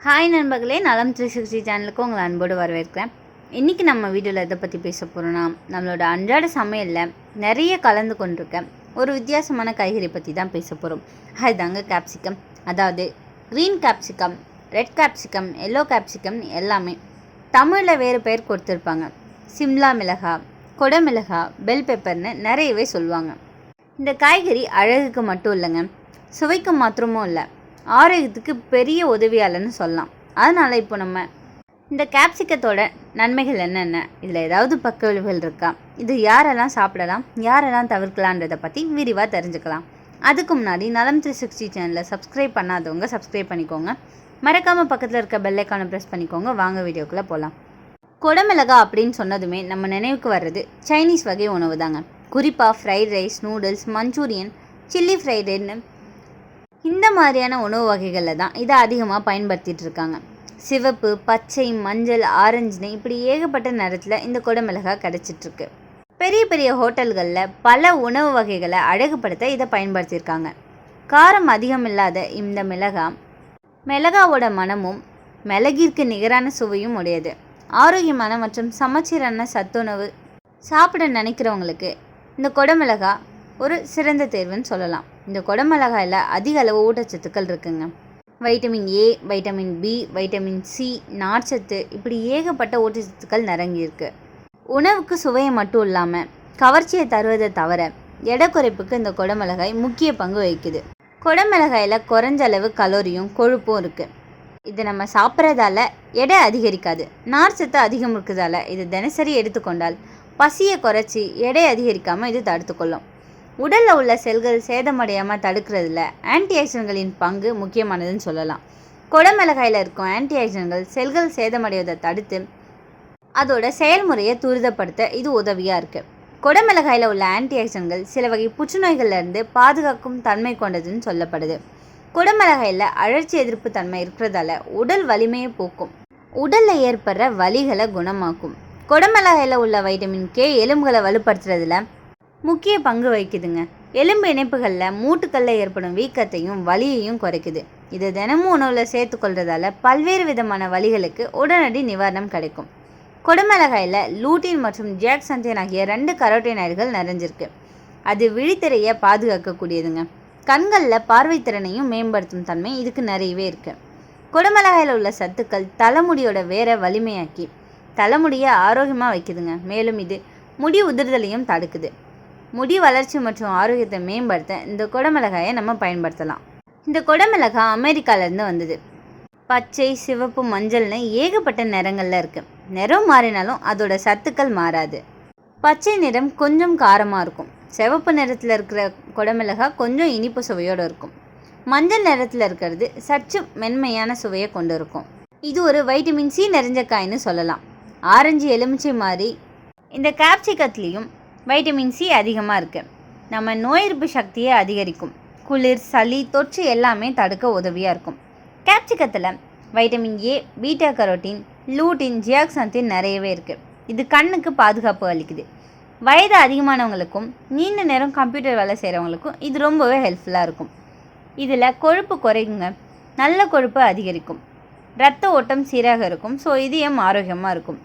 Hi நண்பர்களே, நலம் 360 சேனலுக்கு உங்களை அன்போடு வரவேற்கிறேன். இன்றைக்கி நம்ம வீடியோவில் எதை பற்றி பேச போகிறோன்னா, நம்மளோட அன்றாட சமையலில் நிறைய கலந்து கொண்டிருக்க ஒரு வித்தியாசமான காய்கறி பற்றி தான் பேச போகிறோம். அதுதாங்க கேப்சிகம். அதாவது green capsicum, red capsicum, yellow capsicum எல்லாமே தமிழில் வேறு பெயர் கொடுத்துருப்பாங்க. சிம்லா மிளகா, கொடமிளகா, பெல் பெப்பர்னு நிறையவே சொல்லுவாங்க. இந்த காய்கறி அழகுக்கு மட்டும் இல்லைங்க, சுவைக்கு மாத்திரமும் இல்லை, ஆரோக்கியத்துக்கு பெரிய உதவியாளர்னு சொல்லலாம். அதனால் இப்போ நம்ம இந்த கேப்சிகத்தோட நன்மைகள் என்னென்ன, இதில் ஏதாவது பக்க விளைவுகள் இருக்கா, இது யாரெல்லாம் சாப்பிடலாம், யாரெல்லாம் தவிர்க்கலான்றதை பற்றி விரிவாக தெரிஞ்சுக்கலாம். அதுக்கு முன்னாடி நலம் 360 சேனலில் சப்ஸ்கிரைப் பண்ணாதவங்க சப்ஸ்கிரைப் பண்ணிக்கோங்க. மறக்காமல் பக்கத்தில் இருக்க பெல் ஐக்கானை ப்ரெஸ் பண்ணிக்கோங்க. வாங்க வீடியோக்குள்ளே போகலாம். கொடமிளகா அப்படின்னு சொன்னதுமே நம்ம நினைவுக்கு வர்றது சைனீஸ் வகை உணவு தாங்க. குறிப்பாக fried rice, noodles, Manchurian, chilli ஃப்ரைடுன்னு இந்த மாதிரியான உணவு வகைகளில் தான் இதை அதிகமாக பயன்படுத்திகிட்டு இருக்காங்க. சிவப்பு, பச்சை, மஞ்சள், ஆரஞ்சுன்னு இப்படி ஏகப்பட்ட நேரத்தில் இந்த கொடமிளகாய் கிடச்சிட்ருக்கு. பெரிய பெரிய ஹோட்டல்களில் பல உணவு வகைகளை அழகுபடுத்த இதை பயன்படுத்தியிருக்காங்க. காரம் அதிகம் இல்லாத இந்த மிளகாவோட மனமும் மிளகிற்கு நிகரான சுவையும் உடையது. ஆரோக்கியமான மற்றும் சமச்சீரான சத்துணவு சாப்பிட நினைக்கிறவங்களுக்கு இந்த கொடமிளகா ஒரு சிறந்த தேர்வுன்னு சொல்லலாம். இந்த கொடமிளகாயில் அதிக அளவு ஊட்டச்சத்துக்கள் இருக்குங்க. Vitamin A, vitamin B, vitamin C, நார்ச்சத்து, இப்படி ஏகப்பட்ட ஊட்டச்சத்துக்கள் நிரங்கியிருக்கு. உணவுக்கு சுவையை மட்டும் இல்லாமல் கவர்ச்சியை தருவதை தவிர எடை குறைப்புக்கு இந்த கொடமிளகாய் முக்கிய பங்கு வகிக்குது. கொடமிளகாயில் குறைஞ்ச அளவு கலோரியும் கொழுப்பும் இருக்குது. இது நம்ம சாப்பிட்றதால எடை அதிகரிக்காது. நார்ச்சத்து அதிகம் இருக்கிறதால இது தினசரி எடுத்துக்கொண்டால் பசியை குறைச்சி எடை அதிகரிக்காமல் இது தடுத்துக்கொள்ளும். உடலில் உள்ள செல்கள் சேதமடையாமல் தடுக்கிறதுல ஆன்டி ஆக்சிடென்ட்களின் பங்கு முக்கியமானதுன்னு சொல்லலாம். கொடமிளகாயில் இருக்கும் ஆன்டி ஆக்சிடென்ட்கள் செல்கள் சேதமடைவதை தடுத்து அதோட செயல்முறையை துரிதப்படுத்த இது உதவியாக இருக்குது. கொடமிளகாயில் உள்ள ஆன்டி ஆக்சிடென்ட்கள் சில வகை புற்றுநோய்களிலிருந்து பாதுகாக்கும் தன்மை கொண்டதுன்னு சொல்லப்படுது. கொடமிளகாயில் அழற்சி எதிர்ப்பு தன்மை இருக்கிறதால உடல் வலிமையை போக்கும், உடலில் ஏற்படுற வலிகளை குணமாக்கும். கொடமிளகாயில் உள்ள வைட்டமின் கே எலும்புகளை வலுப்படுத்துறதுல முக்கிய பங்கு வகிக்குதுங்க. எலும்பு இணைப்புகளில் மூட்டுக்களில் ஏற்படும் வீக்கத்தையும் வலியையும் குறைக்குது. இது தினமும் உணவில் சேர்த்துக்கொள்றதால பல்வேறு விதமான வலிகளுக்கு உடனடி நிவாரணம் கிடைக்கும். கொடமிளகாயில் லூட்டின் மற்றும் ஜியாக்சந்தீன் ஆகிய 2 கரோட்டினாய்டுகள் நிறைஞ்சிருக்கு. அது விழித்திரையை பாதுகாக்கக்கூடியதுங்க. கண்களில் பார்வைத்திறனையும் மேம்படுத்தும் தன்மை இதுக்கு நிறையவே இருக்குது. கொடமிளகாயில் உள்ள சத்துக்கள் தலைமுடியோட வேரை வலிமையாக்கி தலைமுடியை ஆரோக்கியமாக வைக்குதுங்க. மேலும் இது முடி உதிர்தலையும் தடுக்குது. முடி வளர்ச்சி மற்றும் ஆரோக்கியத்தை மேம்படுத்த இந்த கொடமிளகாயை நம்ம பயன்படுத்தலாம். இந்த கொடமிளகாய் அமெரிக்காவிலேருந்து வந்தது. பச்சை, சிவப்பு, மஞ்சள்னு ஏகப்பட்ட நிறங்களில் இருக்குது. நிறம் மாறினாலும் அதோட சத்துக்கள் மாறாது. பச்சை நிறம் கொஞ்சம் காரமாக இருக்கும். சிவப்பு நிறத்தில் இருக்கிற கொடமிளகாய் கொஞ்சம் இனிப்பு சுவையோடு இருக்கும். மஞ்சள் நிறத்தில் இருக்கிறது சற்று மென்மையான சுவையை கொண்டு இருக்கும். இது ஒரு வைட்டமின் சி நிறைஞ்ச காய்னு சொல்லலாம். ஆரஞ்சு, எலுமிச்சை மாதிரி இந்த கேப்சிகத்துலேயும் வைட்டமின் சி அதிகமாக இருக்குது. நம்ம நோய் எதிர்ப்பு சக்தியை அதிகரிக்கும். குளிர், சளி, தொற்று எல்லாமே தடுக்க உதவியாக இருக்கும். கேப்சிகத்தில் vitamin A, beta carotene, lutein, zeaxanthin நிறையவே இருக்குது. இது கண்ணுக்கு பாதுகாப்பு அளிக்குது. வயது அதிகமானவங்களுக்கும் நீண்ட நேரம் கம்ப்யூட்டர் வேலை செய்கிறவங்களுக்கும் இது ரொம்பவே ஹெல்ப்ஃபுல்லாக இருக்கும். இதில் கொழுப்பு குறைக்குங்க, நல்ல கொழுப்பு அதிகரிக்கும், இரத்த ஓட்டம் சீராக இருக்கும். ஸோ இதயம் ஆரோக்கியமாக இருக்கும்.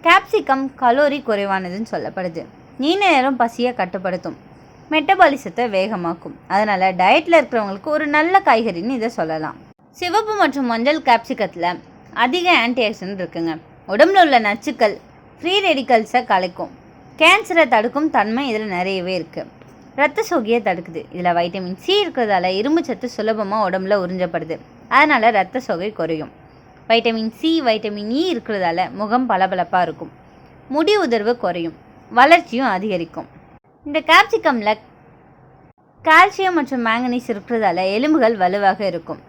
கேப்சிகம் கலோரி குறைவானதுன்னு சொல்லப்படுது. நீண்ட நேரம் பசியை கட்டுப்படுத்தும், மெட்டபாலிசத்தை வேகமாக்கும். அதனால் டயட்டில் இருக்கிறவங்களுக்கு ஒரு நல்ல காய்கறின்னு இதை சொல்லலாம். சிவப்பு மற்றும் மஞ்சள் கேப்சிகத்தில் அதிக ஆன்டி ஆக்சிடென்ட் இருக்குங்க. உடம்புல உள்ள நச்சுக்கள், ஃப்ரீ ரெடிக்கல்ஸை கலைக்கும். கேன்சரை தடுக்கும் தன்மை இதில் நிறையவே இருக்குது. இரத்த சோகையை தடுக்குது. இதில் வைட்டமின் சி இருக்கிறதால இரும்பு சத்து சுலபமாக உடம்புல உறிஞ்சப்படுது. அதனால் இரத்த சோகை குறையும். வைட்டமின் சி, வைட்டமின் இ இருக்கிறதால முகம் பளபளப்பாக இருக்கும். முடி உதிர்வு குறையும், வளர்ச்சியும் அதிகரிக்கும். இந்த கேப்சிகமில் கால்சியம் மற்றும் மேங்கனீஸ் இருக்கிறதால எலும்புகள் வலுவாக இருக்கும்.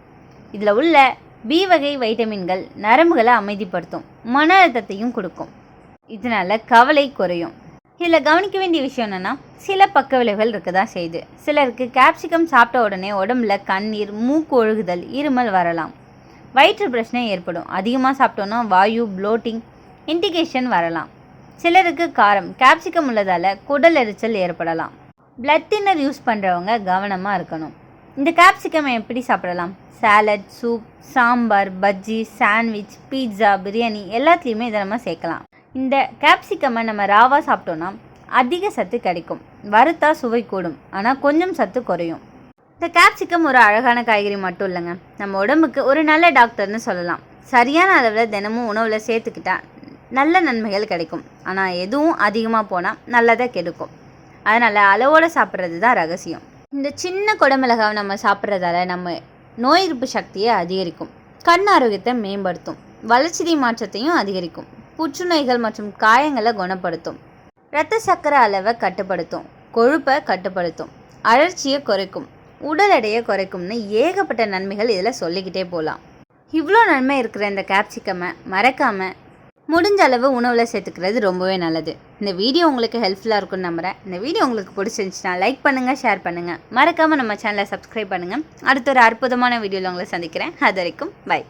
இதில் உள்ள பி வகை வைட்டமின்கள் நரம்புகளை அமைதிப்படுத்தும், மன அழுத்தத்தையும் கொடுக்கும். இதனால் கவலை குறையும். இதில் கவனிக்க வேண்டிய விஷயம் என்னென்னா, சில பக்க விளைவுகள் இருக்க தான் செய்யுது. சிலருக்கு கேப்சிகம் சாப்பிட்ட உடனே உடம்புல கண்ணீர், மூக்கு ஒழுகுதல், இருமல் வரலாம். வயிற்று பிரச்சனை ஏற்படும். அதிகமாக சாப்பிட்டோன்னா வாயு, ப்ளோட்டிங், இண்டிகேஷன் வரலாம். சிலருக்கு காரம், கேப்சிகம் உள்ளதால் குடல் எரிச்சல் ஏற்படலாம். பிளட் தின்னர் யூஸ் பண்ணுறவங்க கவனமாக இருக்கணும். இந்த கேப்சிகம் எப்படி சாப்பிடலாம்? Salad, soup, sambar, bajji, sandwich, pizza, biryani எல்லாத்துலேயுமே இதை நம்ம சேர்க்கலாம். இந்த கேப்சிகம்மை நம்ம ராவாக சாப்பிட்டோன்னா அதிக சத்து கிடைக்கும். வறுத்தா சுவை கூடும், ஆனால் கொஞ்சம் சத்து குறையும். இந்த கேப்சிகம் ஒரு அழகான காய்கறி மட்டும் இல்லைங்க, நம்ம உடம்புக்கு ஒரு நல்ல டாக்டர்னு சொல்லலாம். சரியான அளவில் தினமும் உணவில் சேர்த்துக்கிட்டா நல்ல நன்மைகள் கிடைக்கும். ஆனால் எதுவும் அதிகமாக போனால் நல்லதை கெடுக்கும். அதனால் அளவோடு சாப்பிட்றது தான் ரகசியம். இந்த சின்ன குடமிளகாவை நம்ம சாப்பிட்றதால நம்ம நோய் எதிர்ப்பு சக்தியை அதிகரிக்கும், கண் ஆரோக்கியத்தை மேம்படுத்தும், வளர்ச்சிதை மாற்றத்தையும் அதிகரிக்கும், புற்றுநோய்கள் மற்றும் காயங்களை குணப்படுத்தும், இரத்த சர்க்கரை அளவை கட்டுப்படுத்தும், கொழுப்பை கட்டுப்படுத்தும், அழற்சியை குறைக்கும், உடல் எடையை குறைக்கும்னு ஏகப்பட்ட நன்மைகள் இதில் சொல்லிக்கிட்டே போகலாம். இவ்வளோ நன்மை இருக்கிற இந்த கேப்சிகம்மை மறக்காமல் முடிஞ்ச அளவு உணவில் சேர்த்துக்கிறது ரொம்பவே நல்லது. இந்த வீடியோ உங்களுக்கு ஹெல்ப்ஃபுல்லாக இருக்கும்னு நம்புகிறேன். இந்த வீடியோ உங்களுக்கு பிடிச்சிருந்துச்சுன்னா லைக் பண்ணுங்கள், ஷேர் பண்ணுங்கள், மறக்காமல் நம்ம சேனலை சப்ஸ்கிரைப் பண்ணுங்கள். அடுத்த ஒரு அற்புதமான வீடியோவில் உங்களை சந்திக்கிறேன். அது வரைக்கும் பை.